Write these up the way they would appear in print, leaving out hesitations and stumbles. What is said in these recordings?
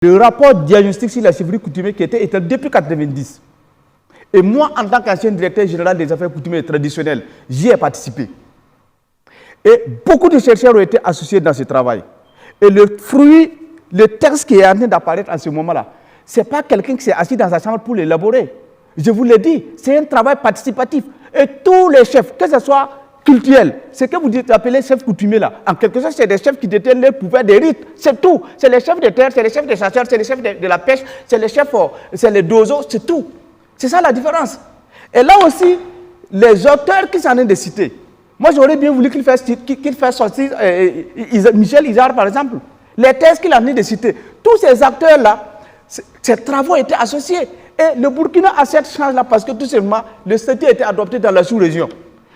Le rapport diagnostic sur la chefferie coutumière qui était établi depuis 1990. Et moi, en tant qu'ancien directeur général des affaires coutumières traditionnelles, j'y ai participé. Et beaucoup de chercheurs ont été associés dans ce travail. Et le fruit, le texte qui est en train d'apparaître en ce moment-là, ce n'est pas quelqu'un qui s'est assis dans sa chambre pour l'élaborer. Je vous l'ai dit, c'est un travail participatif. Et tous les chefs, que ce soit culturel, ce que vous appelez chefs coutumiers là, en quelque sorte, c'est des chefs qui détiennent le pouvoir des rites, c'est tout. C'est les chefs de terre, c'est les chefs des chasseurs, c'est les chefs de la pêche, c'est les chefs, c'est les dosos, c'est tout. C'est ça la différence. Et là aussi, les auteurs qui s'en ont de citer, moi j'aurais bien voulu qu'il fasse sortir Michel Izard par exemple, les thèses qu'il a amené de citer, tous ces acteurs-là, ces travaux étaient associés. Et le Burkina a cette chance-là parce que tout simplement, le statut a été adopté dans la sous-région.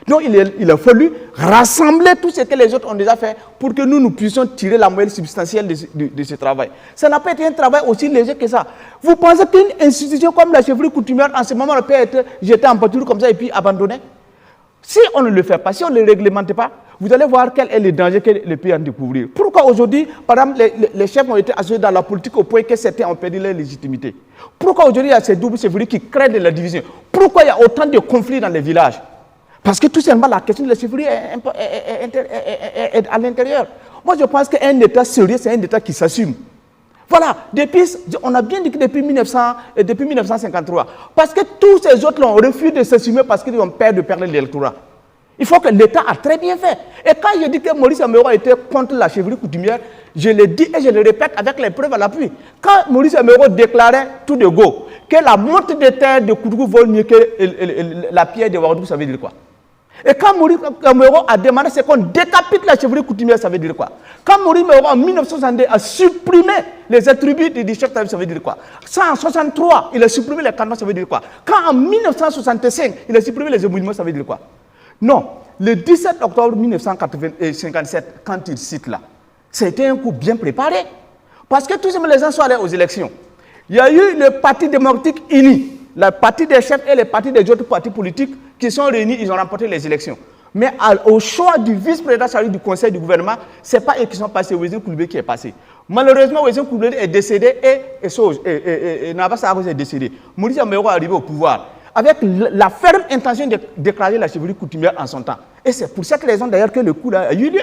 Donc il a fallu rassembler tout ce que les autres ont déjà fait pour que nous puissions tirer la moyenne substantielle de ce travail. Ça n'a pas été un travail aussi léger que ça. Vous pensez qu'une institution comme la chefferie coutumière, en ce moment, peut être jetée en pâture comme ça et puis abandonnée? Si on ne le fait pas, si on ne le réglemente pas, vous allez voir quel est le danger que le pays a découvert. Pourquoi aujourd'hui, par exemple, les chefs ont été associés dans la politique au point que certains ont perdu leur légitimité? Pourquoi aujourd'hui il y a ces doubles chefferies qui créent de la division? Pourquoi il y a autant de conflits dans les villages? Parce que tout simplement la question de la chefferie est à l'intérieur. Moi je pense qu'un État sérieux, c'est un État qui s'assume. Voilà, on a bien dit que depuis 1953, parce que tous ces autres ont refusé de s'assumer parce qu'ils ont peur de perdre l'électorat. Il faut que l'État a très bien fait. Et quand je dis que Maurice Améro était contre la chefferie coutumière, je le dis et je le répète avec les preuves à l'appui. Quand Maurice Améro déclarait tout de go que la monte de terre de Koudougou vaut mieux que la pierre de Ouagadougou, ça veut dire quoi? Et quand Maurice Améro a demandé qu'on décapite la chefferie coutumière, ça veut dire quoi? Quand Maurice Améro en 1962 a supprimé les attributs du chef, ça veut dire quoi? Ça en 1963, il a supprimé les cantons, ça veut dire quoi? Quand en 1965, il a supprimé les émouillements, ça veut dire quoi? Non, le 17 octobre 1957, quand il cite là, c'était un coup bien préparé. Parce que tous les gens sont allés aux élections. Il y a eu le Parti démocratique uni, le parti des chefs et le parti des autres partis politiques qui sont réunis, ils ont remporté les élections. Mais au choix du vice-président chargé du conseil du gouvernement, ce n'est pas eux qui sont passés, Wezin Koulibaly qui est passé. Malheureusement, Wezin Koulibaly est décédé et Nabas Sarkozy est décédé. Maurice Améro est arrivé au pouvoir avec la ferme intention de déclarer la chefferie coutumière en son temps. Et c'est pour cette raison d'ailleurs que le coup a eu lieu.